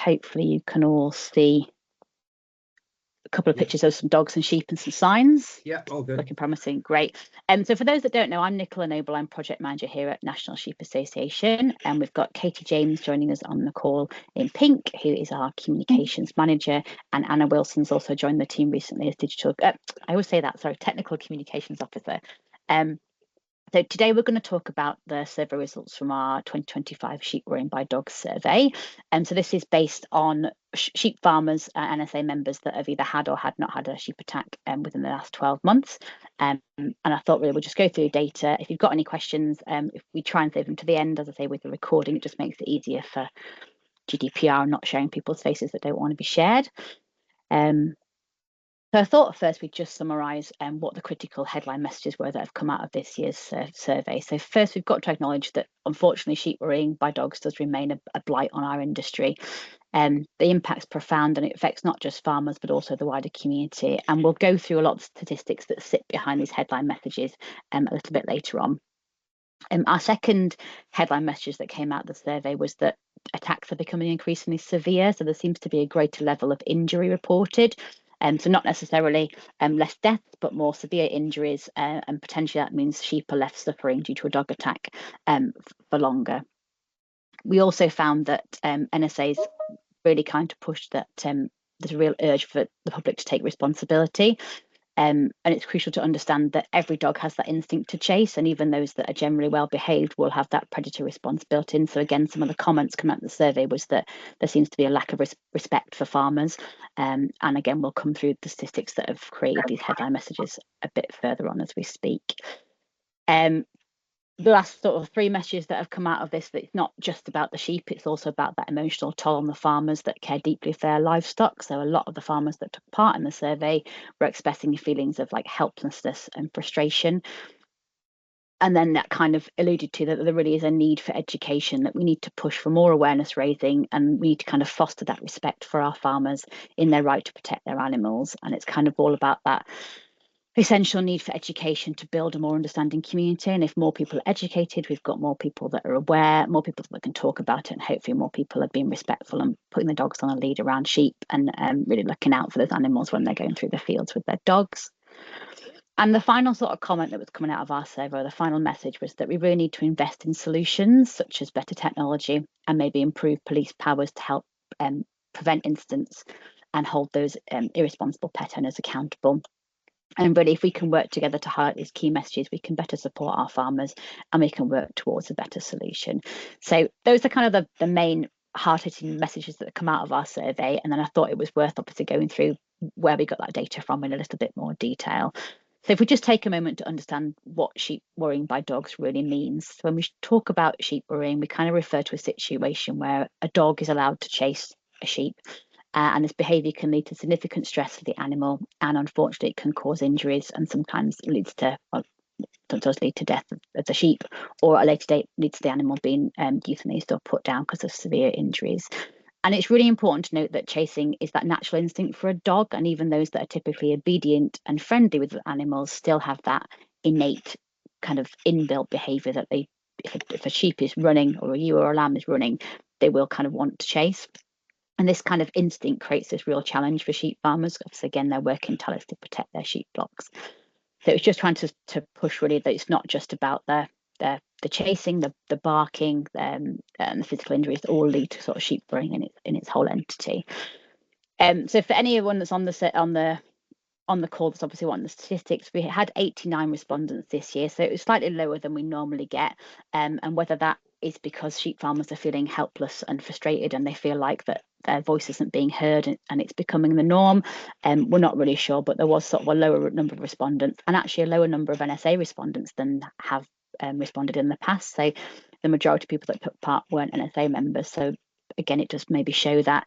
hopefully you can all see a couple of pictures of some dogs and sheep and some signs. Yeah, all good. Looking promising. Great. So for those that don't know, I'm Nicola Noble. I'm project manager here at National Sheep Association, and we've got Katie James joining us on the call in pink, who is our communications manager, and Anna Wilson's also joined the team recently as technical communications officer. So today we're going to talk about the survey results from our 2025 Sheep Worrying by Dogs survey. So this is based on sheep farmers, NSA members that have either had or had not had a sheep attack within the last 12 months. And I thought really we'll just go through data. If you've got any questions, if we try and save them to the end, as I say, with the recording, it just makes it easier for GDPR and not sharing people's faces that don't want to be shared. So I thought first we'd just summarise what the critical headline messages were that have come out of this year's survey. So first, we've got to acknowledge that unfortunately sheep worrying by dogs does remain a blight on our industry. The impact's profound and it affects not just farmers but also the wider community. And we'll go through a lot of statistics that sit behind these headline messages a little bit later on. Our second headline message that came out of the survey was that attacks are becoming increasingly severe. So there seems to be a greater level of injury reported. So not necessarily less deaths, but more severe injuries, and potentially that means sheep are left suffering due to a dog attack for longer. We also found that NSA's really kind of pushed that there's a real urge for the public to take responsibility. And it's crucial to understand that every dog has that instinct to chase, and even those that are generally well behaved will have that predator response built in. So again, some of the comments coming out of the survey was that there seems to be a lack of respect for farmers. And again, we'll come through the statistics that have created these headline messages a bit further on as we speak. The last sort of three messages that have come out of this, that it's not just about the sheep, it's also about that emotional toll on the farmers that care deeply for their livestock. So a lot of the farmers that took part in the survey were expressing feelings of like helplessness and frustration. And then that kind of alluded to that there really is a need for education, that we need to push for more awareness raising, and we need to kind of foster that respect for our farmers in their right to protect their animals. And it's kind of all about that essential need for education to build a more understanding community. And if more people are educated, we've got more people that are aware, more people that can talk about it, and hopefully more people are being respectful and putting the dogs on a lead around sheep and really looking out for those animals when they're going through the fields with their dogs. And the final sort of comment that was coming out of our survey, the final message, was that we really need to invest in solutions such as better technology and maybe improve police powers to help prevent incidents and hold those irresponsible pet owners accountable. And really, if we can work together to highlight these key messages, we can better support our farmers and we can work towards a better solution. So those are kind of the main hard-hitting messages that come out of our survey. And then I thought it was worth obviously going through where we got that data from in a little bit more detail. So if we just take a moment to understand what sheep worrying by dogs really means. So when we talk about sheep worrying, we kind of refer to a situation where a dog is allowed to chase a sheep. And this behaviour can lead to significant stress for the animal, and unfortunately it can cause injuries and sometimes does lead to death of the sheep, or at a later date leads to the animal being euthanized or put down because of severe injuries. And it's really important to note that chasing is that natural instinct for a dog, and even those that are typically obedient and friendly with animals still have that innate kind of inbuilt behaviour that if a sheep is running or a ewe or a lamb is running, they will kind of want to chase. And this kind of instinct creates this real challenge for sheep farmers because, again, they're working tirelessly to protect their sheep flocks. So it's just trying to push really that it's not just about the chasing, the barking, and the physical injuries that all lead to sort of sheep worrying in its whole entity. So for anyone that's on the call that's obviously wanting the statistics, we had 89 respondents this year, so it was slightly lower than we normally get. And whether that is because sheep farmers are feeling helpless and frustrated and they feel like that their voice isn't being heard and it's becoming the norm, we're not really sure, but there was sort of a lower number of respondents and actually a lower number of NSA respondents than have responded in the past. So the majority of people that took part weren't NSA members. So again, it does maybe show that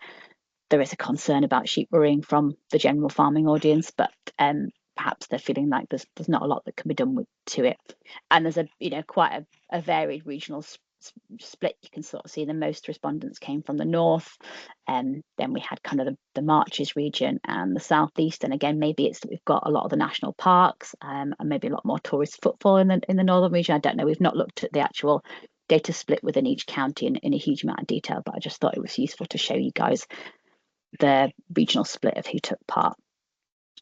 there is a concern about sheep worrying from the general farming audience, but perhaps they're feeling like there's not a lot that can be done to it. And there's quite a varied regional split. You can sort of see the most respondents came from the north, and then we had kind of the Marches region and the southeast. And again, maybe it's that we've got a lot of the national parks and maybe a lot more tourist footfall in the northern region. I don't know. We've not looked at the actual data split within each county in a huge amount of detail, but I just thought it was useful to show you guys the regional split of who took part.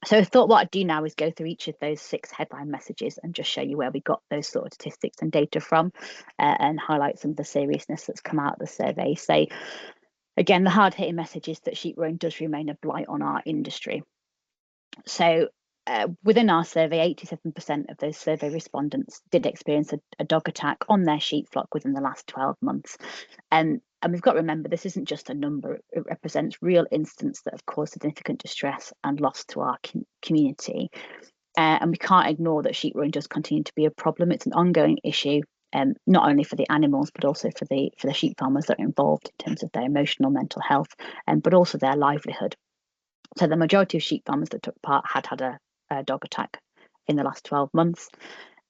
So I thought what I'd do now is go through each of those 6 headline messages and just show you where we got those sort of statistics and data from, and highlight some of the seriousness that's come out of the survey. So again, the hard-hitting message is that sheep worrying does remain a blight on our industry. So within our survey, 87% of those survey respondents did experience a dog attack on their sheep flock within the last 12 months. And we've got to remember, this isn't just a number, it represents real incidents that have caused significant distress and loss to our community. And we can't ignore that sheep worrying does continue to be a problem. It's an ongoing issue, not only for the animals, but also for the sheep farmers that are involved in terms of their emotional, mental health, but also their livelihood. So the majority of sheep farmers that took part had a dog attack in the last 12 months.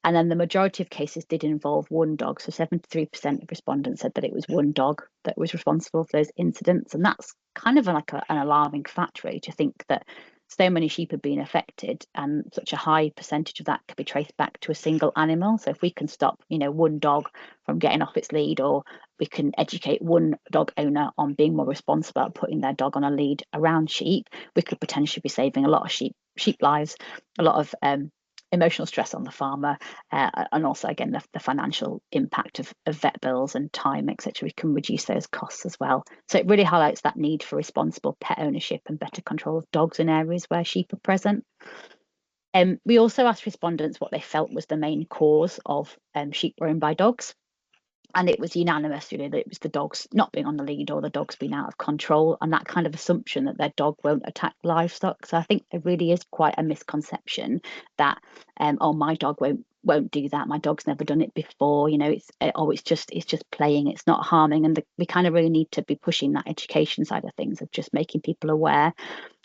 And then the majority of cases did involve one dog. So 73% of respondents said that it was one dog that was responsible for those incidents. And that's kind of like an alarming fact, really, to think that so many sheep have been affected and such a high percentage of that could be traced back to a single animal. So if we can stop, one dog from getting off its lead, or we can educate one dog owner on being more responsible about putting their dog on a lead around sheep, we could potentially be saving a lot of sheep lives, a lot of emotional stress on the farmer, and also again the financial impact of vet bills and time, etc. We can reduce those costs as well. So it really highlights that need for responsible pet ownership and better control of dogs in areas where sheep are present. We also asked respondents what they felt was the main cause of sheep worrying by dogs. And it was unanimous, that it was the dogs not being on the lead or the dogs being out of control, and that kind of assumption that their dog won't attack livestock. So I think there really is quite a misconception that, my dog won't do that. My dog's never done it before. It's just playing. It's not harming. And we kind of really need to be pushing that education side of things, of just making people aware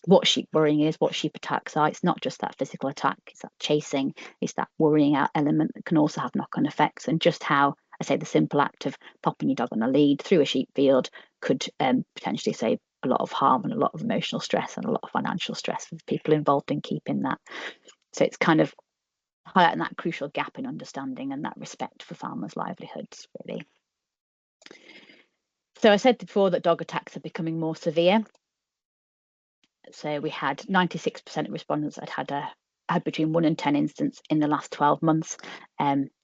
what sheep worrying is, what sheep attacks are. It's not just that physical attack, it's that chasing, it's that worrying out element that can also have knock-on effects, and just how I say the simple act of popping your dog on a lead through a sheep field could potentially save a lot of harm and a lot of emotional stress and a lot of financial stress for the people involved in keeping that. So it's kind of highlighting that crucial gap in understanding and that respect for farmers' livelihoods, really. So I said before that dog attacks are becoming more severe. So we had 96% of respondents that had between 1 and 10 incidents in the last 12 months.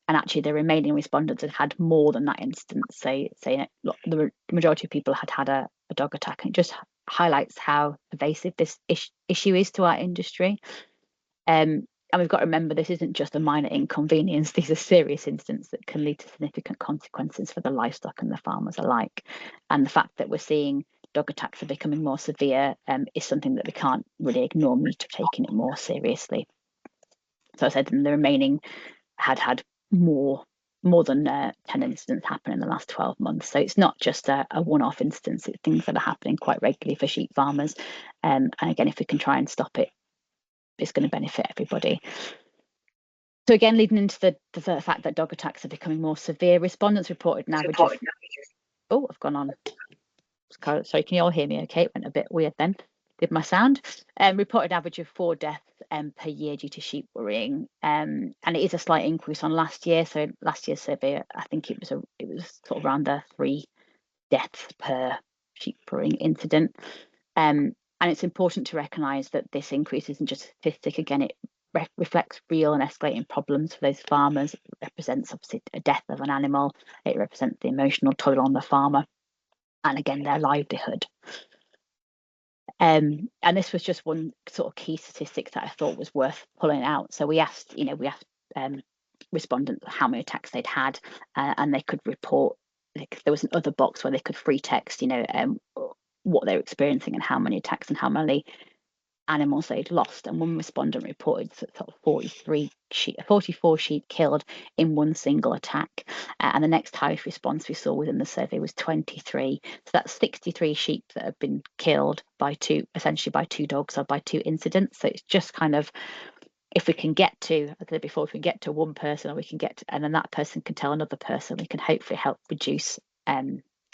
And actually the remaining respondents had more than that instance. So the majority of people had a dog attack, and it just highlights how pervasive this issue is to our industry. And we've got to remember, this isn't just a minor inconvenience. These are serious incidents that can lead to significant consequences for the livestock and the farmers alike. And the fact that we're seeing dog attacks are becoming more severe is something that we can't really ignore. We need to be taking it more seriously. So I said the remaining had more than 10 incidents happen in the last 12 months. So it's not just a one-off instance, it's things that are happening quite regularly for sheep farmers. And again, if we can try and stop it, it's going to benefit everybody. So again, leading into the fact that dog attacks are becoming more severe, respondents reported an average of... Oh, I've gone on. Sorry, can you all hear me okay? It went a bit weird then. Did my sound? Reported average of 4 deaths per year due to sheep worrying, and it is a slight increase on last year. So last year's survey, I think it was sort of around the 3 deaths per sheep worrying incident. And it's important to recognise that this increase isn't just a statistic. Again, it reflects real and escalating problems for those farmers. It represents obviously a death of an animal. It represents the emotional toll on the farmer, and again, their livelihood. And this was just one sort of key statistic that I thought was worth pulling out. So we asked respondents how many attacks they'd had, and they could report. There was another box where they could free text, what they were experiencing and how many attacks and how many animals they'd lost. And one respondent reported sort of 44 sheep killed in one single attack. And the next highest response we saw within the survey was 23. So that's 63 sheep that have been killed essentially by 2 dogs or by 2 incidents. So it's just kind of, if we can get to, as I said before, if we can get to one person, or we can get to, and then that person can tell another person, we can hopefully help reduce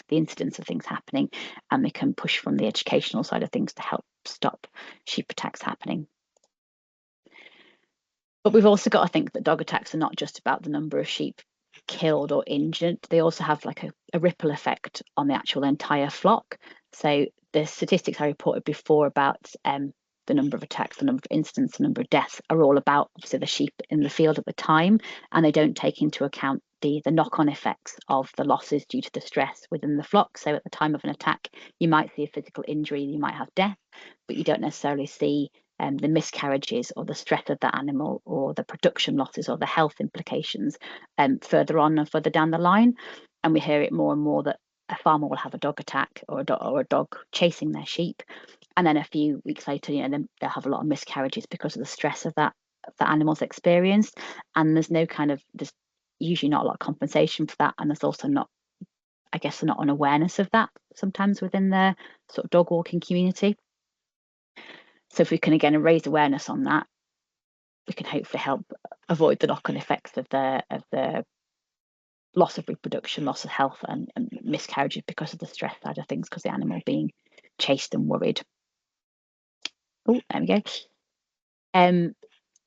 the incidence of things happening, and we can push from the educational side of things to help stop sheep attacks happening. But we've also got to think that dog attacks are not just about the number of sheep killed or injured, they also have like a ripple effect on the actual entire flock. So the statistics I reported before about the number of attacks, the number of incidents, the number of deaths are all about obviously the sheep in the field at the time, and they don't take into account the knock-on effects of the losses due to the stress within the flock. So at the time of an attack, you might see a physical injury, you might have death, but you don't necessarily see the miscarriages or the stress of the animal or the production losses or the health implications further on and further down the line. And we hear it more and more that a farmer will have a dog attack or a dog chasing their sheep, and then a few weeks later, then they'll have a lot of miscarriages because of the stress of that animal's experienced. And there's usually not a lot of compensation for that, and there's also not an awareness of that sometimes within the sort of dog walking community. So if we can again raise awareness on that, we can hopefully help avoid the knock-on effects of the loss of reproduction, loss of health, and miscarriages because of the stress side of things, because the animal being chased and worried. Oh, there we go.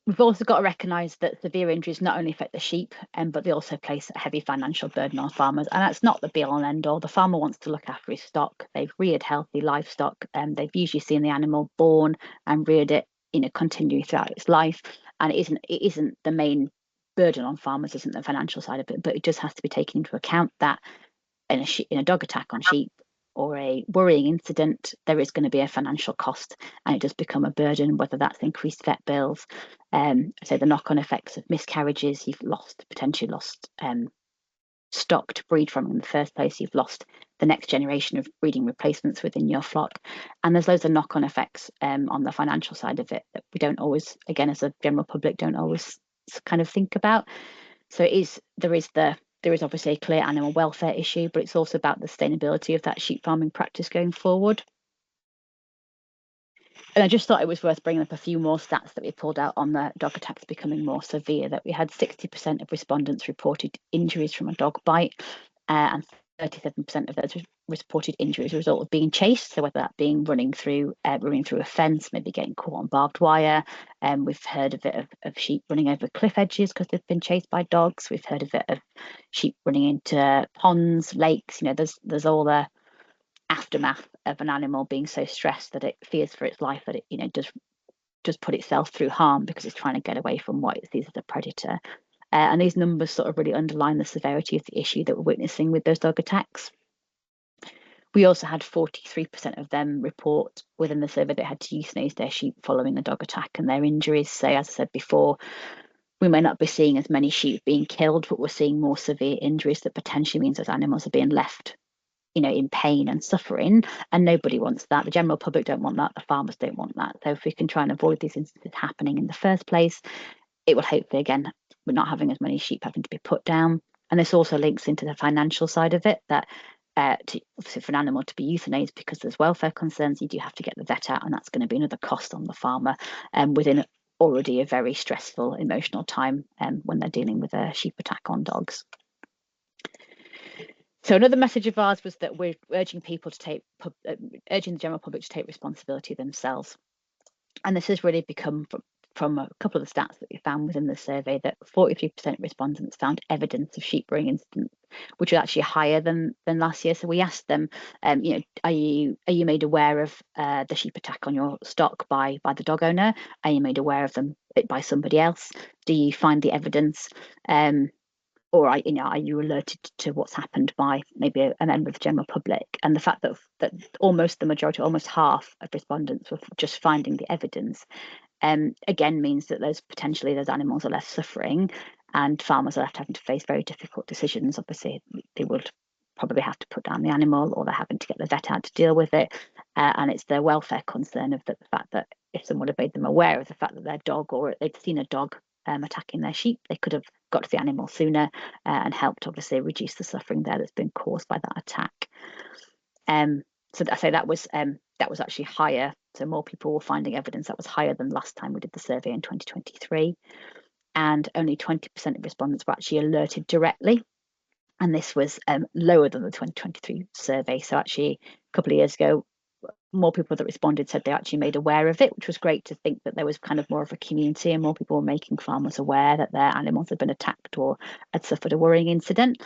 We've also got to recognise that severe injuries not only affect the sheep, but they also place a heavy financial burden on farmers. And that's not the be all and end all. The farmer wants to look after his stock. They've reared healthy livestock, and they've usually seen the animal born and reared it, continuing throughout its life. And it isn't the main burden on farmers, isn't the financial side of it, but it just has to be taken into account that in a dog attack on sheep or a worrying incident, there is going to be a financial cost, and it does become a burden, whether that's increased vet bills, so the knock-on effects of miscarriages, you've potentially lost stock to breed from in the first place, you've lost the next generation of breeding replacements within your flock, and there's loads of knock-on effects on the financial side of it that we don't always, again, as a general public, don't always kind of think about. So there is obviously a clear animal welfare issue, but it's also about the sustainability of that sheep farming practice going forward. And I just thought it was worth bringing up a few more stats that we pulled out on the dog attacks becoming more severe, that we had 60% of respondents reported injuries from a dog bite, and 37% of those reported injuries as a result of being chased. So whether that being running through a fence, maybe getting caught on barbed wire. We've heard of it of sheep running over cliff edges because they've been chased by dogs. We've heard of it of sheep running into ponds, lakes. There's all the aftermath of an animal being so stressed that it fears for its life, that it does put itself through harm because it's trying to get away from what it sees as a predator. And these numbers sort of really underline the severity of the issue that we're witnessing with those dog attacks. We also had 43% of them report within the survey they had to euthanize their sheep following a dog attack and their injuries. So as I said before, we may not be seeing as many sheep being killed, but we're seeing more severe injuries that potentially means those animals are being left in pain and suffering, and nobody wants that. The general public don't want that, the farmers don't want that. So if we can try and avoid these instances happening in the first place, it will hopefully, again, we're not having as many sheep having to be put down. And this also links into the financial side of it, that obviously for an animal to be euthanized, because there's welfare concerns, you do have to get the vet out, and that's going to be another cost on the farmer within already a very stressful emotional time when they're dealing with a sheep attack on dogs. So another message of ours was that we're urging urging the general public to take responsibility themselves. And this has really become from a couple of the stats that we found within the survey, that 43% of respondents found evidence of sheep worrying incidents, which was actually higher than last year. So we asked them, are you made aware of the sheep attack on your stock by the dog owner? Are you made aware of them by somebody else? Do you find the evidence? Or are you alerted to what's happened by maybe a member of the general public? And the fact that almost the majority, almost half of respondents were just finding the evidence, again means that those animals are less suffering, and farmers are left having to face very difficult decisions. Obviously, they would probably have to put down the animal, or they're having to get the vet out to deal with it. And it's their welfare concern of the fact that if someone had made them aware of the fact that their dog, or they'd seen a dog attacking their sheep, they could have got to the animal sooner and helped obviously reduce the suffering there that's been caused by that attack. So I say that was actually higher. So more people were finding evidence. That was higher than last time we did the survey in 2023. And only 20% of respondents were actually alerted directly. And this was lower than the 2023 survey. So actually, a couple of years ago, more people that responded said they actually made aware of it, which was great to think that there was kind of more of a community and more people were making farmers aware that their animals had been attacked or had suffered a worrying incident.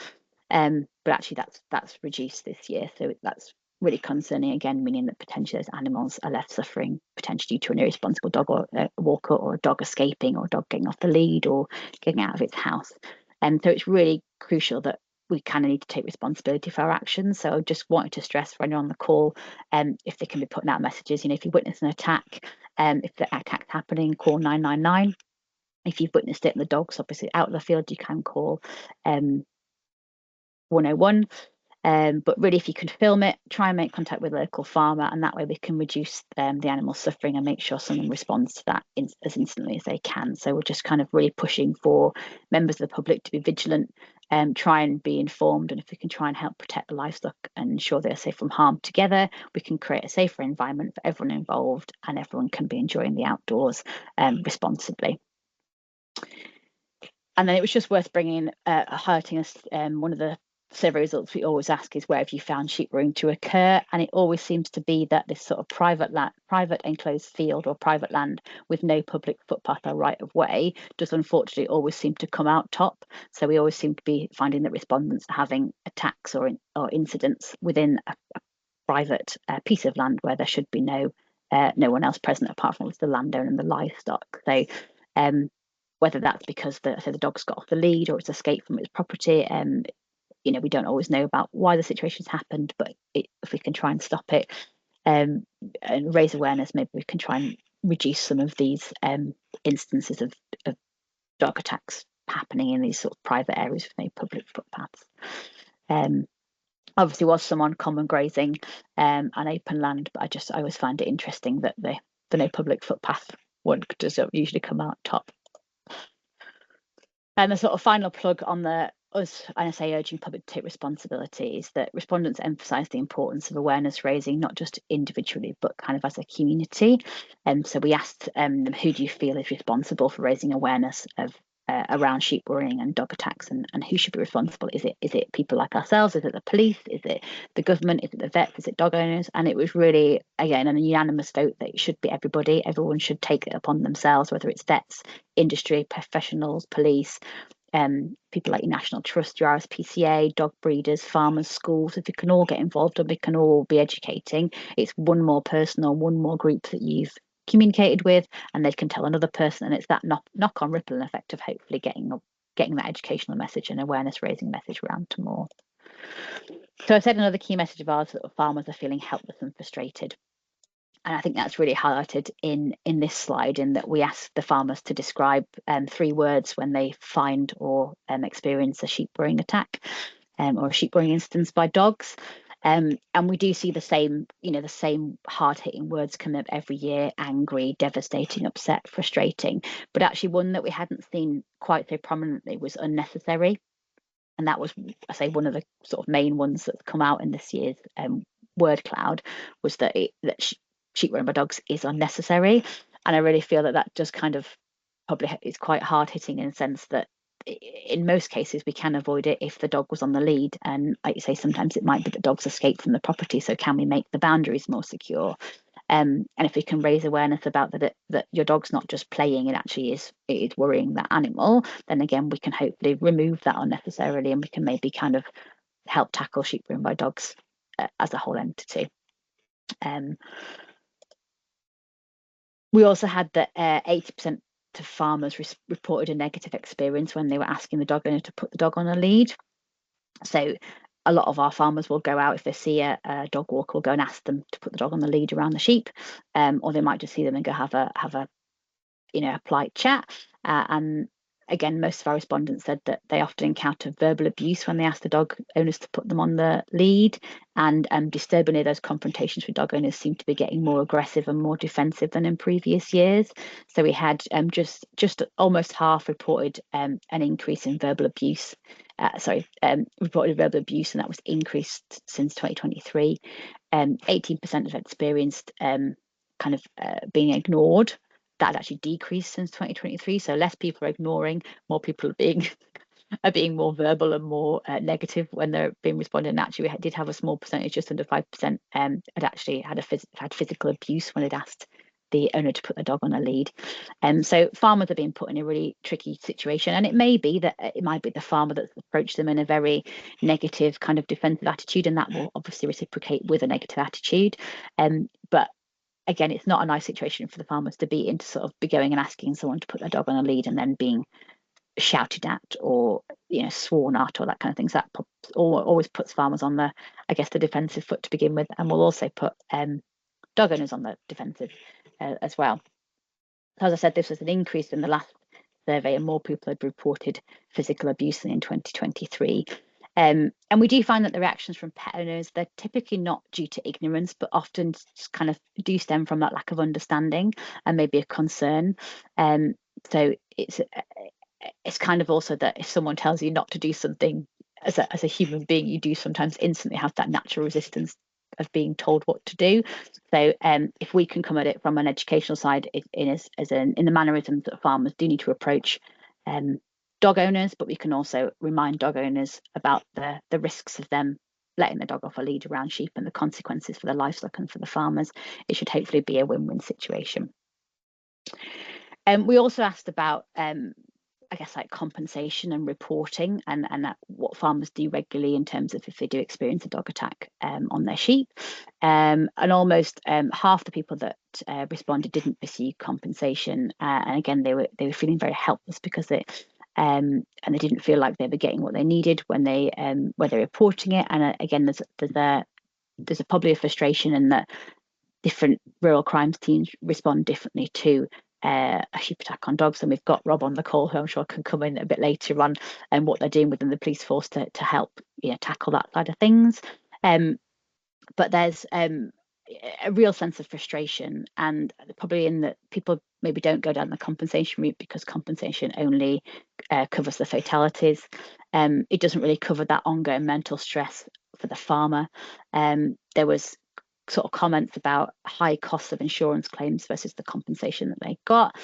But actually that's reduced this year, so that's really concerning again, meaning that potentially those animals are left suffering potentially due to an irresponsible dog or a walker, or a dog escaping, or a dog getting off the lead or getting out of its house. So it's really crucial that we kind of need to take responsibility for our actions. So I just wanted to stress for anyone on the call, if they can be putting out messages, if you witness an attack, if the attack's happening, call 999. If you've witnessed it and the dog's obviously out of the field, you can call 101. But really, if you can film it, try and make contact with a local farmer, and that way we can reduce the animal suffering and make sure someone responds to that as instantly as they can. So we're just kind of really pushing for members of the public to be vigilant, try and be informed, and if we can try and help protect the livestock and ensure they're safe from harm together, we can create a safer environment for everyone involved, and everyone can be enjoying the outdoors responsibly. And then it was just worth bringing, highlighting us, one of the survey results we always ask is, where have you found sheep worrying to occur? And it always seems to be that this sort of private enclosed field or private land with no public footpath or right of way does unfortunately always seem to come out top. So we always seem to be finding that respondents are having attacks or incidents within a private piece of land where there should be no one else present apart from the landowner and the livestock. So whether that's because the dog's got off the lead or it's escaped from its property, we don't always know about why the situation's happened, but if we can try and stop it and raise awareness, maybe we can try and reduce some of these instances of dog attacks happening in these sort of private areas with no public footpaths. Obviously was some on common grazing and open land, but I always find it interesting that the no public footpath one doesn't usually come out top. And the sort of final plug on us NSA urging public to take responsibility is that respondents emphasise the importance of awareness raising, not just individually, but kind of as a community. So we asked them, who do you feel is responsible for raising awareness of around sheep worrying and dog attacks, and who should be responsible? Is it people like ourselves? Is it the police? Is it the government? Is it the vets? Is it dog owners? And it was really, again, a unanimous vote that it should be everybody. Everyone should take it upon themselves, whether it's vets, industry, professionals, police, people like your National Trust, your RSPCA, dog breeders, farmers, schools. If you can all get involved and we can all be educating, it's one more person or one more group that you've communicated with, and they can tell another person, and it's that knock-on ripple effect of hopefully getting that educational message and awareness raising message around to more. So I said another key message of ours that farmers are feeling helpless and frustrated. And I think that's really highlighted in this slide, in that we asked the farmers to describe 3 words when they find or experience a sheep worrying attack or a sheep worrying instance by dogs. And we do see the same hard-hitting words come up every year: angry, devastating, upset, frustrating. But actually one that we hadn't seen quite so prominently was unnecessary. And that was, I say, one of the sort of main ones that's come out in this year's word cloud, was that sheep worrying by dogs is unnecessary. And I really feel that just kind of probably is quite hard hitting, in the sense that in most cases we can avoid it if the dog was on the lead, and like you say, sometimes it might be that dogs escape from the property, so can we make the boundaries more secure? And if we can raise awareness about that your dog's not just playing, it actually is worrying that animal, then again we can hopefully remove that unnecessarily, and we can maybe kind of help tackle sheep worrying by dogs as a whole entity. We also had that 80% of farmers reported a negative experience when they were asking the dog owner to put the dog on a lead. So a lot of our farmers will go out, if they see a dog walker, will go and ask them to put the dog on the lead around the sheep, or they might just see them and go have a polite chat. And again, most of our respondents said that they often encounter verbal abuse when they ask the dog owners to put them on the lead. And disturbingly, those confrontations with dog owners seem to be getting more aggressive and more defensive than in previous years. So we had just almost half reported an increase in verbal abuse. Reported verbal abuse, and that was increased since 2023. 18% have experienced being ignored. That actually decreased since 2023. So less people are ignoring, more people are being are being more verbal and more negative when they're being responded. And actually, we did have a small percentage, just under 5%, had actually had physical abuse when they'd asked the owner to put the dog on a lead. So farmers are being put in a really tricky situation, and it might be the farmer that's approached them in a very negative kind of defensive attitude, and that will obviously reciprocate with a negative attitude. But again, it's not a nice situation for the farmers to be in, to sort of be going and asking someone to put their dog on a lead and then being shouted at or sworn at or that kind of thing. So that always puts farmers on the defensive foot to begin with, and will also put dog owners on the defensive as well. So as I said, this was an increase in the last survey, and more people had reported physical abuse than in 2023. And we do find that the reactions from pet owners, they're typically not due to ignorance, but often kind of do stem from that lack of understanding and maybe a concern. So it's kind of also that if someone tells you not to do something, as a human being, you do sometimes instantly have that natural resistance of being told what to do. So if we can come at it from an educational side, in the mannerisms that farmers do need to approach dog owners, but we can also remind dog owners about the risks of them letting the dog off a lead around sheep and the consequences for the livestock and for the farmers. It should hopefully be a win-win situation. We also asked about like compensation and reporting, and what farmers do regularly in terms of if they do experience a dog attack on their sheep. And almost half the people that responded didn't receive compensation, and again they were feeling very helpless because and they didn't feel like they were getting what they needed when they're reporting it. And again, there's probably a frustration in that different rural crimes teams respond differently to a sheep attack on dogs. And we've got Rob on the call, who I'm sure can come in a bit later on, and what they're doing within the police force to help tackle that side of things. But there's a real sense of frustration, and probably in that people maybe don't go down the compensation route because compensation only covers the fatalities. It doesn't really cover that ongoing mental stress for the farmer. There was sort of comments about high costs of insurance claims versus the compensation that they got.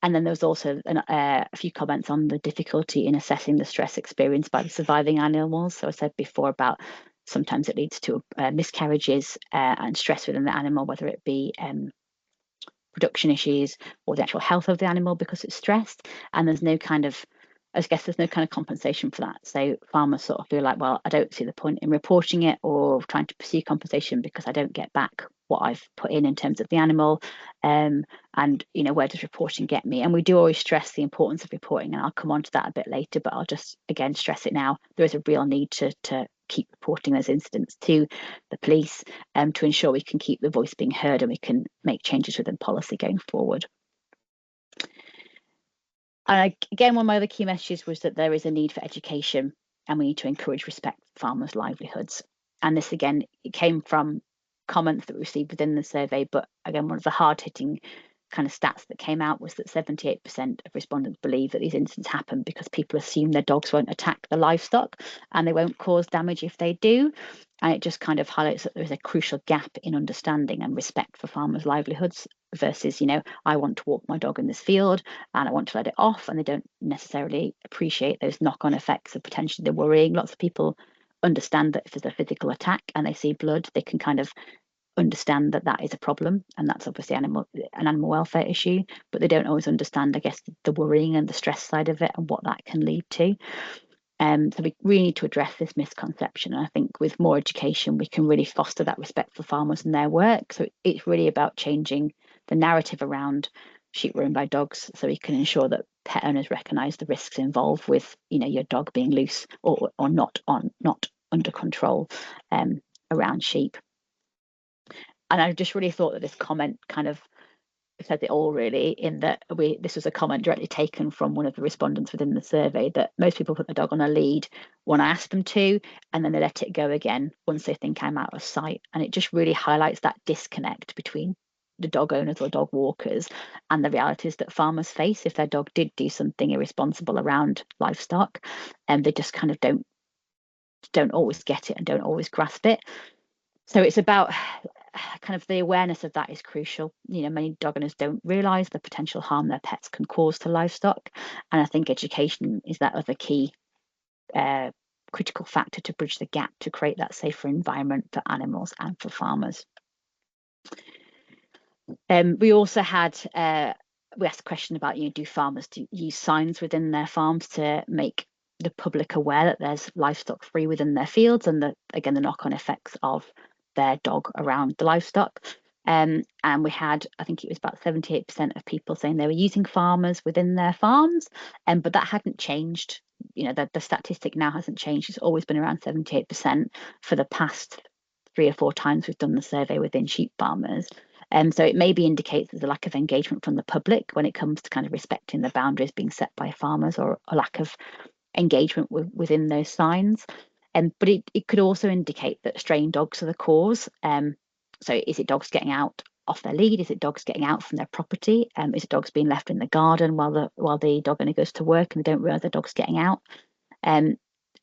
And then there was also a few comments on the difficulty in assessing the stress experienced by the surviving animals. So I said before about sometimes it leads to miscarriages and stress within the animal, whether it be production issues or the actual health of the animal because it's stressed. And there's no kind of compensation for that. So farmers sort of feel like, well, I don't see the point in reporting it or trying to pursue compensation because I don't get back what I've put in terms of the animal. And where does reporting get me? And we do always stress the importance of reporting, and I'll come on to that a bit later, but I'll just again stress it now. There is a real need to keep reporting those incidents to the police to ensure we can keep the voice being heard and we can make changes within policy going forward. And again, one of my other key messages was that there is a need for education, and we need to encourage respect for farmers' livelihoods. And this, again, it came from comments that we received within the survey. But again, one of the hard-hitting kind of stats that came out was that 78% of respondents believe that these incidents happen because people assume their dogs won't attack the livestock and they won't cause damage if they do. And it just kind of highlights that there is a crucial gap in understanding and respect for farmers' livelihoods versus, I want to walk my dog in this field and I want to let it off, and they don't necessarily appreciate those knock-on effects of potentially the worrying. Lots of people understand that if there's a physical attack and they see blood, they can kind of understand that is a problem, and that's obviously an animal welfare issue, but they don't always understand, I guess, the worrying and the stress side of it and what that can lead to. So we really need to address this misconception, and I think with more education we can really foster that respect for farmers and their work. So it's really about changing the narrative around sheep run by dogs, so we can ensure that pet owners recognise the risks involved with your dog being loose or not under control around sheep. And I just really thought that this comment kind of said it all, really, in that this was a comment directly taken from one of the respondents within the survey, that most people put the dog on a lead when I ask them to, and then they let it go again once they think I'm out of sight. And it just really highlights that disconnect between the dog owners or dog walkers and the realities that farmers face if their dog did do something irresponsible around livestock, and they just kind of don't always get it and don't always grasp it. So it's about kind of the awareness of that is crucial. Many dog owners don't realise the potential harm their pets can cause to livestock, and I think education is that other key critical factor to bridge the gap to create that safer environment for animals and for farmers. We also had we asked a question about, do farmers use signs within their farms to make the public aware that there's livestock free within their fields, and again the knock-on effects of their dog around the livestock. And we had, I think it was about 78% of people saying they were using farmers within their farms, but that hadn't changed. The statistic now hasn't changed. It's always been around 78% for the past 3 or 4 times we've done the survey within sheep farmers. So it maybe indicates there's a lack of engagement from the public when it comes to kind of respecting the boundaries being set by farmers, or a lack of engagement within those signs. But it could also indicate that straying dogs are the cause. So is it dogs getting out off their lead? Is it dogs getting out from their property? Is it dogs being left in the garden while the dog owner goes to work and they don't realise the dog's getting out?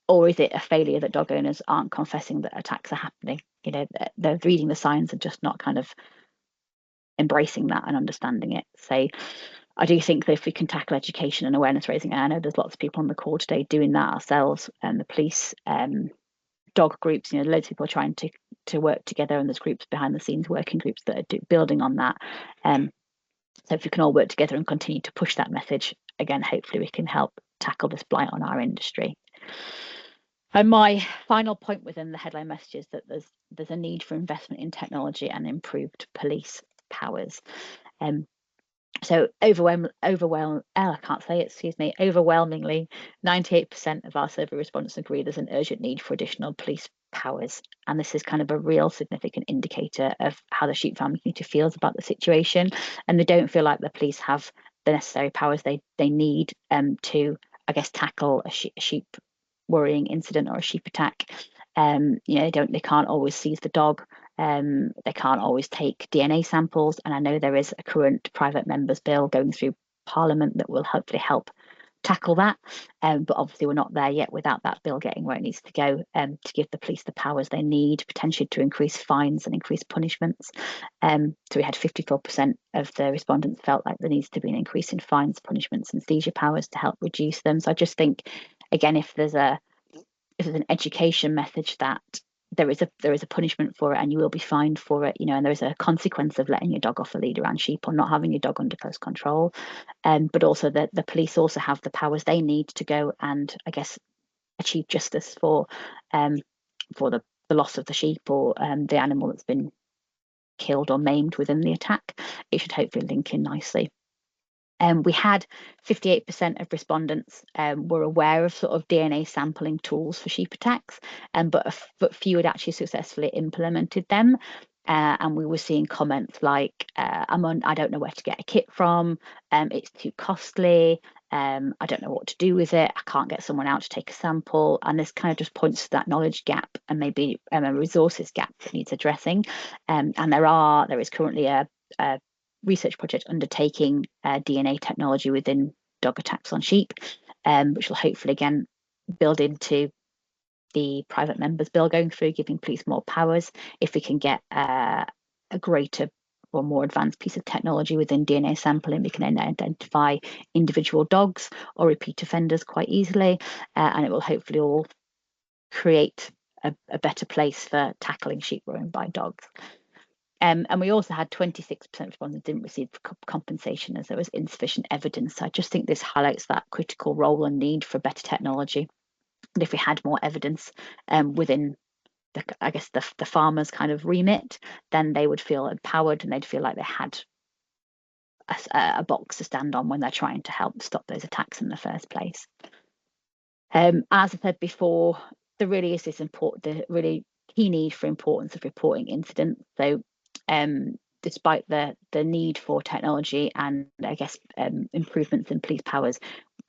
Or is it a failure that dog owners aren't confessing that attacks are happening? They're reading the signs and just not kind of embracing that and understanding it. So I do think that if we can tackle education and awareness raising, and I know there's lots of people on the call today doing that ourselves, and the police, dog groups, loads of people are trying to work together, and there's groups behind the scenes, working groups that are building on that. So if we can all work together and continue to push that message, again, hopefully we can help tackle this blight on our industry. And my final point within the headline message is that there's a need for investment in technology and improved police powers. So overwhelmingly, 98% of our survey respondents agree there's an urgent need for additional police powers. And this is kind of a real significant indicator of how the sheep farming community feels about the situation. And they don't feel like the police have the necessary powers they need to, I guess, tackle a sheep worrying incident or a sheep attack. They can't always seize the dog. They can't always take DNA samples, and I know there is a current private members bill going through Parliament that will hopefully help tackle that, but obviously we're not there yet without that bill getting where it needs to go, to give the police the powers they need, potentially to increase fines and increase punishments. So we had 54% of the respondents felt like there needs to be an increase in fines, punishments and seizure powers to help reduce them. So I just think, again, if there's an education message that there is a punishment for it and you will be fined for it, and there is a consequence of letting your dog off a lead around sheep or not having your dog under close control, but also that the police also have the powers they need to go and, I guess, achieve justice for the loss of the sheep or the animal that's been killed or maimed within the attack. It should hopefully link in nicely. We had 58% of respondents were aware of sort of DNA sampling tools for sheep attacks, but few had actually successfully implemented them. And we were seeing comments like, I don't know where to get a kit from, it's too costly, I don't know what to do with it, I can't get someone out to take a sample. And this kind of just points to that knowledge gap and maybe a resources gap that needs addressing. And there is currently a research project undertaking DNA technology within dog attacks on sheep, which will hopefully again build into the private members bill going through, giving police more powers. If we can get a greater or more advanced piece of technology within DNA sampling, we can then identify individual dogs or repeat offenders quite easily, and it will hopefully all create a better place for tackling sheep worrying by dogs. And we also had 26% of respondents didn't receive compensation as there was insufficient evidence. So I just think this highlights that critical role and need for better technology. And if we had more evidence within the farmers' kind of remit, then they would feel empowered and they'd feel like they had a box to stand on when they're trying to help stop those attacks in the first place. As I said before, there really is the really key need for importance of reporting incidents. So despite the need for technology and, I guess, improvements in police powers,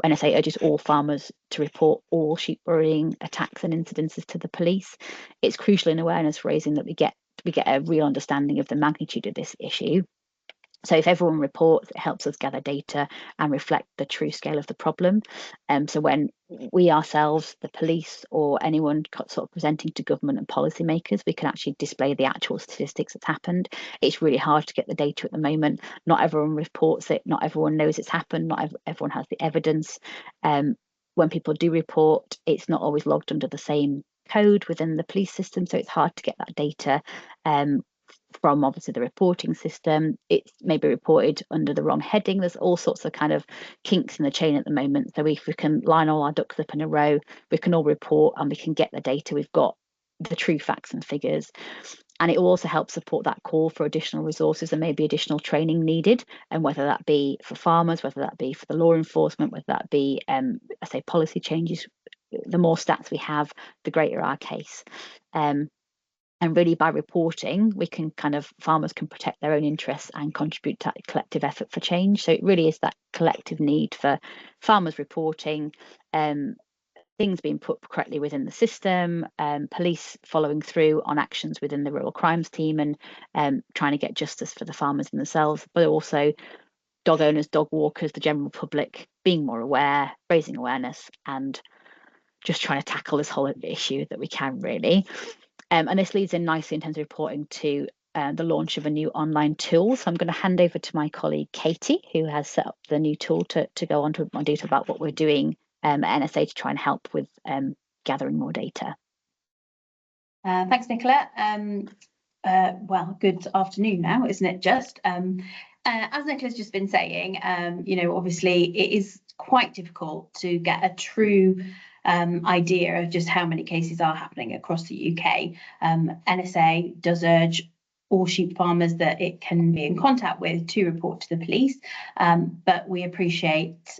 NSA urges all farmers to report all sheep worrying attacks and incidences to the police. It's crucial in awareness raising that we get a real understanding of the magnitude of this issue. So if everyone reports, it helps us gather data and reflect the true scale of the problem. So when we ourselves, the police, or anyone sort of presenting to government and policymakers, we can actually display the actual statistics that's happened. It's really hard to get the data at the moment. Not everyone reports it. Not everyone knows it's happened. Not everyone has the evidence. When when people do report, it's not always logged under the same code within the police system, so it's hard to get that data from obviously the reporting system. It's maybe reported under the wrong heading. There's all sorts of kind of kinks in the chain at the moment. So if we can line all our ducks up in a row, we can all report and we can get the data. We've got the true facts and figures. And it will also help support that call for additional resources and maybe additional training needed, and whether that be for farmers, whether that be for the law enforcement, whether that be, I say, policy changes. The more stats we have, the greater our case. And really, by reporting, we can farmers can protect their own interests and contribute to that collective effort for change. So it really is that collective need for farmers reporting, things being put correctly within the system, police following through on actions within the rural crimes team, and trying to get justice for the farmers themselves, but also dog owners, dog walkers, the general public being more aware, raising awareness, and just trying to tackle this whole issue that we can, really. And this leads in nicely in terms of reporting to the launch of a new online tool. So I'm going to hand over to my colleague Katie, who has set up the new tool to go on to more detail about what we're doing at NSA to try and help with gathering more data. Thanks, Nicola. Well, good afternoon now, isn't it? Just as Nicola's just been saying, obviously it is quite difficult to get a true idea of just how many cases are happening across the UK. NSA does urge all sheep farmers that it can be in contact with to report to the police, but we appreciate,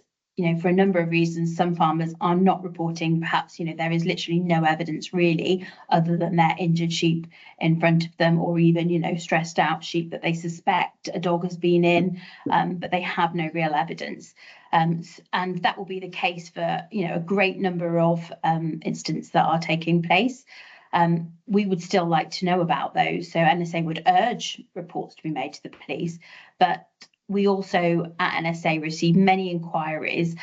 for a number of reasons, some farmers are not reporting. Perhaps, there is literally no evidence really other than their injured sheep in front of them, or even, stressed out sheep that they suspect a dog has been in, but they have no real evidence. And that will be the case for, a great number of incidents that are taking place. We would still like to know about those. So NSA would urge reports to be made to the police, but we also at NSA receive many inquiries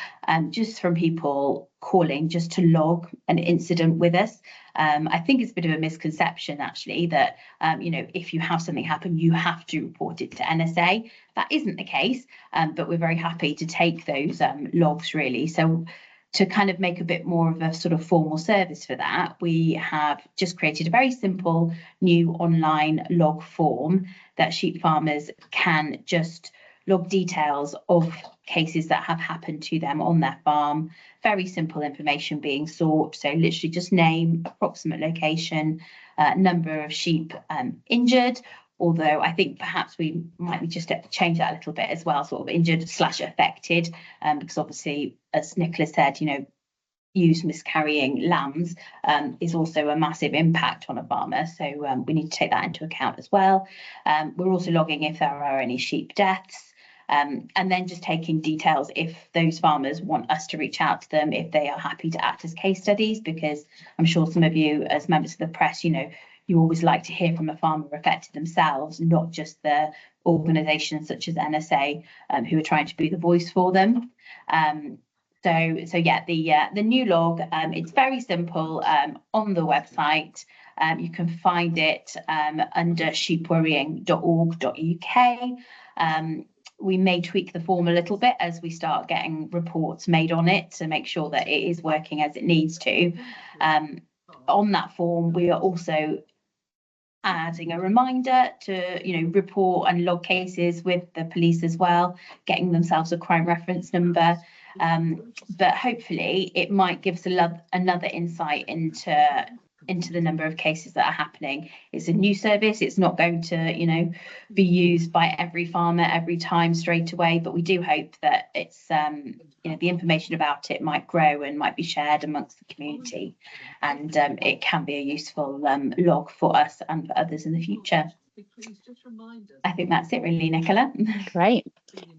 just from people calling just to log an incident with us. I think it's a bit of a misconception, actually, that, if you have something happen, you have to report it to NSA. That isn't the case, but we're very happy to take those logs, really. So to kind of make a bit more of a sort of formal service for that, we have just created a very simple new online log form that sheep farmers can just log details of cases that have happened to them on their farm. Very simple information being sought. So literally just name, approximate location, number of sheep injured. Although I think perhaps we might just have to change that a little bit as well, sort of injured / affected, because obviously, as Nicola said, ewes miscarrying lambs is also a massive impact on a farmer. So we need to take that into account as well. We're also logging if there are any sheep deaths. And then just taking details if those farmers want us to reach out to them, if they are happy to act as case studies, because I'm sure some of you as members of the press, you always like to hear from a farmer affected themselves, not just the organisations such as NSA who are trying to be the voice for them. So yeah, the new log, it's very simple on the website. You can find it under sheepworrying.org.uk. We may tweak the form a little bit as we start getting reports made on it to make sure that it is working as it needs to. On that form, we are also adding a reminder to report and log cases with the police as well, getting themselves a crime reference number. But hopefully it might give us another insight into the number of cases that are happening. It's a new service. It's not going to be used by every farmer every time straight away, but we do hope that it's the information about it might grow and might be shared amongst the community, and it can be a useful log for us and for others in the future. I think that's it really, Nicola. Great.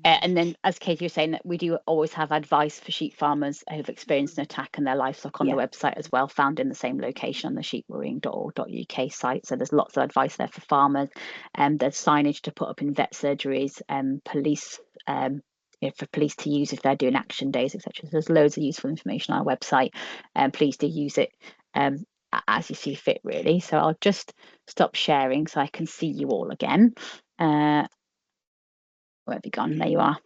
And then, as Katie was saying, that we do always have advice for sheep farmers who've experienced an attack on their livestock on the website as well, found in the same location on the sheepworrying.org.uk site. So there's lots of advice there for farmers. There's signage to put up in vet surgeries, police, for police to use if they're doing action days, etc. So there's loads of useful information on our website, and please do use it as you see fit, really. So I'll just stop sharing so I can see you all again. Where have you gone? There you are.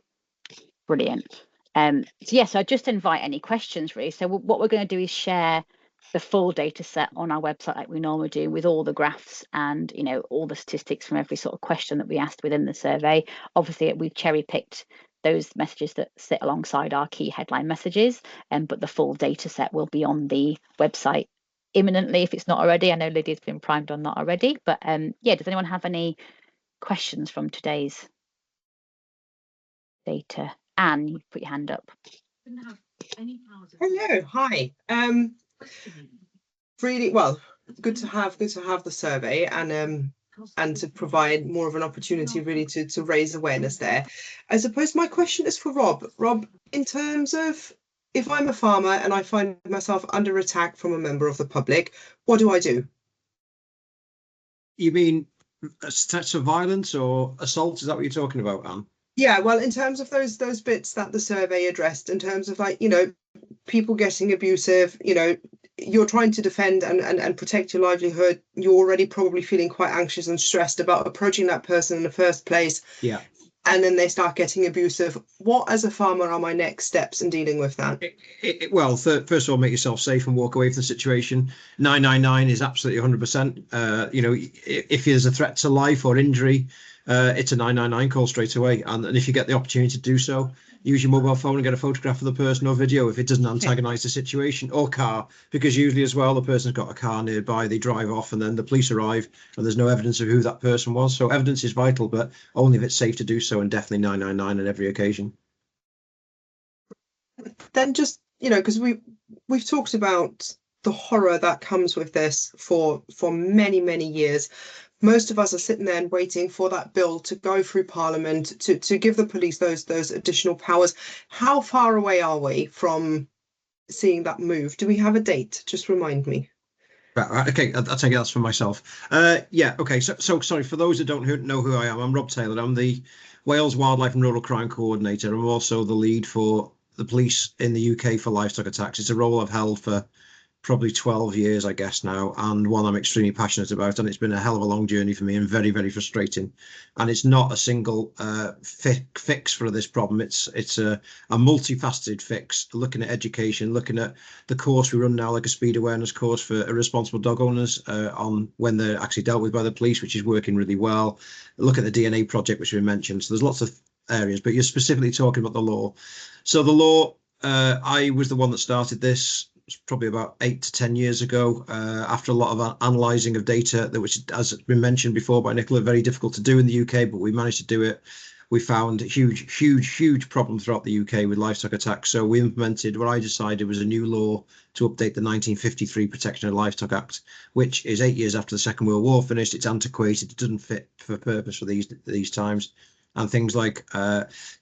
Brilliant. So yes, I just invite any questions really. So what we're going to do is share the full data set on our website like we normally do, with all the graphs and all the statistics from every sort of question that we asked within the survey. Obviously, we've cherry picked those messages that sit alongside our key headline messages, but the full data set will be on the website imminently if it's not already. I know Lydia's been primed on that already, but yeah, does anyone have any questions from today's data? Anne, you put your hand up. Hello, hi. Really well. Good to have the survey and to provide more of an opportunity really to raise awareness there. I suppose my question is for Rob. Rob, in terms of if I'm a farmer and I find myself under attack from a member of the public, what do I do? You mean threats of violence or assault? Is that what you're talking about, Anne? Yeah, well, in terms of those bits that the survey addressed, in terms of like, people getting abusive, you're trying to defend and protect your livelihood. You're already probably feeling quite anxious and stressed about approaching that person in the first place. Yeah. And then they start getting abusive. What, as a farmer, are my next steps in dealing with that? Well, first of all, make yourself safe and walk away from the situation. 999 is absolutely 100%. If there's a threat to life or injury, it's a 999 call straight away. And if you get the opportunity to do so, use your mobile phone and get a photograph of the person or video if it doesn't antagonize the situation, or car, because usually as well, the person's got a car nearby, they drive off and then the police arrive and there's no evidence of who that person was. So evidence is vital, but only if it's safe to do so, and definitely 999 on every occasion. Then just, because we've talked about the horror that comes with this for many, many years. Most of us are sitting there and waiting for that bill to go through Parliament to give the police those additional powers. How far away are we from seeing that move? Do we have a date? Just remind me. Right, okay, I'll take it. That's for myself. Yeah, okay. So sorry for those that don't know who I am. I'm Rob Taylor. I'm the Wales Wildlife and Rural Crime Coordinator. I'm also the lead for the police in the UK for livestock attacks. It's a role I've held for probably 12 years, I guess now, and one I'm extremely passionate about. And it's been a hell of a long journey for me and very, very frustrating. And it's not a single fix for this problem. It's a multifaceted fix, looking at education, looking at the course we run now, like a speed awareness course for irresponsible dog owners on when they're actually dealt with by the police, which is working really well. Look at the DNA project, which we mentioned. So there's lots of areas, but you're specifically talking about the law. So the law, I was the one that started this. It's probably about 8 to 10 years ago, after a lot of analysing of data that was, as has been mentioned before by Nicola, very difficult to do in the UK, but we managed to do it. We found a huge problem throughout the UK with livestock attacks. So we implemented what I decided was a new law to update the 1953 Protection of Livestock Act, which is 8 years after the Second World War finished. It's antiquated. It doesn't fit for purpose for these times. And things like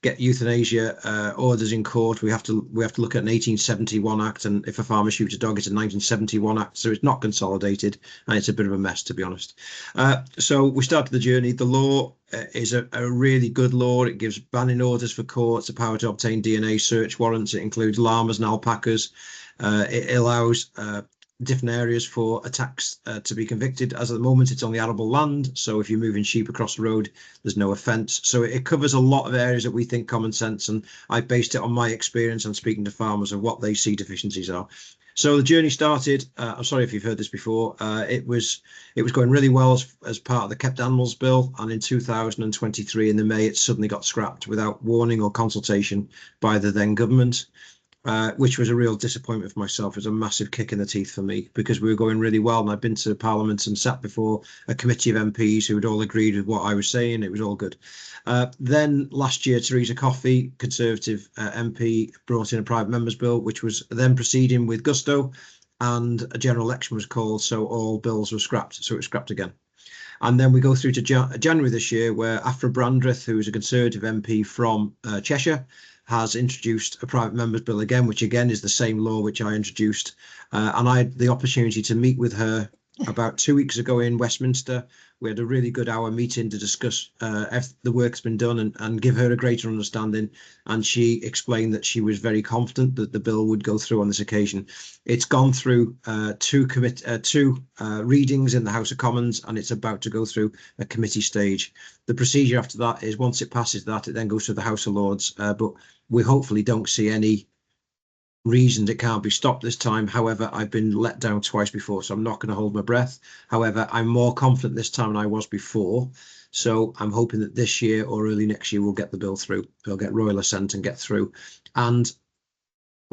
get euthanasia orders in court. We have to look at an 1871 Act, and if a farmer shoots a dog, it's a 1971 Act. So it's not consolidated, and it's a bit of a mess, to be honest. So we started the journey. The law is a really good law. It gives banning orders for courts, the power to obtain DNA search warrants. It includes llamas and alpacas. It allows different areas for attacks to be convicted. As at the moment, it's on the arable land, so if you're moving sheep across the road, there's no offence. So it covers a lot of areas that we think common sense, and I based it on my experience and speaking to farmers of what they see deficiencies are. So the journey started, I'm sorry if you've heard this before, it was going really well as part of the Kept Animals Bill, and in 2023 in the May it suddenly got scrapped without warning or consultation by the then government. Which was a real disappointment for myself. It was a massive kick in the teeth for me, because we were going really well, and I'd been to Parliament and sat before a committee of MPs who had all agreed with what I was saying. It was all good. Then last year, Theresa Coffey, Conservative MP, brought in a private members bill, which was then proceeding with gusto, and a general election was called, so all bills were scrapped. So it was scrapped again. And then we go through to January this year, where Afra Brandreth, who is a Conservative MP from Cheshire, has introduced a private members bill again, which again is the same law which I introduced. And I had the opportunity to meet with her about 2 weeks ago in Westminster. We had a really good hour meeting to discuss if the work's been done and give her a greater understanding. And she explained that she was very confident that the bill would go through on this occasion. It's gone through two readings in the House of Commons, and it's about to go through a committee stage. The procedure after that is once it passes that, it then goes to the House of Lords. But we hopefully don't see any reasons it can't be stopped this time. However, I've been let down twice before, so I'm not going to hold my breath. However, I'm more confident this time than I was before. So I'm hoping that this year or early next year we'll get the bill through. We'll get royal assent and get through. And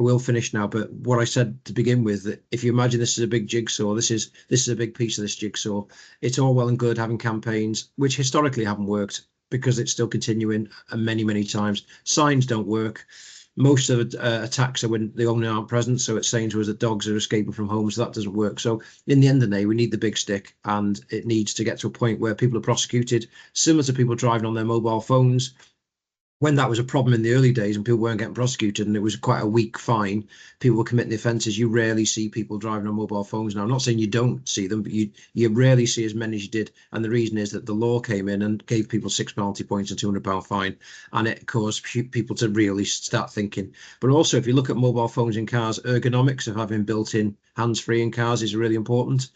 we'll finish now. But what I said to begin with, that if you imagine this is a big jigsaw, this is a big piece of this jigsaw. It's all well and good having campaigns which historically haven't worked, because it's still continuing many times. Signs don't work. Most of the attacks are when the owner aren't present, so it's saying to us that dogs are escaping from home, so that doesn't work. So in the end of the day, we need the big stick, and it needs to get to a point where people are prosecuted, similar to people driving on their mobile phones. When that was a problem in the early days and people weren't getting prosecuted and it was quite a weak fine, people were committing the offences. You rarely see people driving on mobile phones now. I'm not saying you don't see them, but you rarely see as many as you did. And the reason is that the law came in and gave people 6 penalty points and £200 fine, and it caused people to really start thinking. But also, if you look at mobile phones in cars, ergonomics of having built-in hands-free in cars is really important.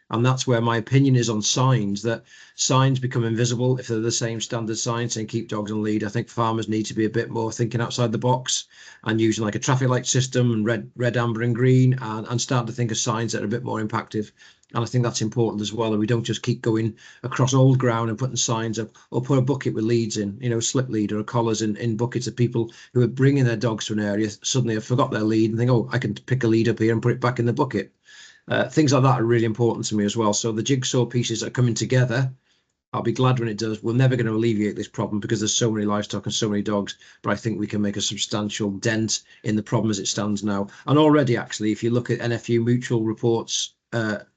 And that's where my opinion is on signs, that signs become invisible if they're the same standard signs saying keep dogs on lead. I think farmers need to be a bit more thinking outside the box and using like a traffic light system and red, amber and green, and start to think of signs that are a bit more impactful. And I think that's important as well, that we don't just keep going across old ground and putting signs up, or put a bucket with leads in, slip lead or collars in buckets of people who are bringing their dogs to an area, suddenly have forgot their lead and think, oh, I can pick a lead up here and put it back in the bucket. Things like that are really important to me as well. So the jigsaw pieces are coming together. I'll be glad when it does. We're never going to alleviate this problem because there's so many livestock and so many dogs, but I think we can make a substantial dent in the problem as it stands now. And already, actually, if you look at NFU Mutual reports,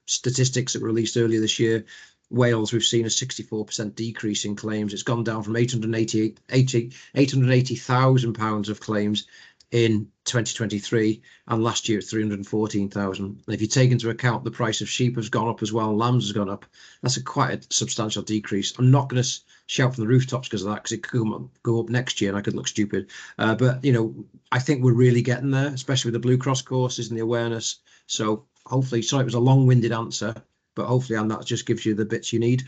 statistics that were released earlier this year, Wales, we've seen a 64% decrease in claims. It's gone down from £880,000 of claims in 2023, and last year it's 314,000. And if you take into account the price of sheep has gone up as well, and lambs has gone up, that's quite a substantial decrease. I'm not going to shout from the rooftops because of that, because it could go up next year and I could look stupid. But I think we're really getting there, especially with the Blue Cross courses and the awareness. So hopefully, sorry, it was a long-winded answer, but hopefully, and that just gives you the bits you need.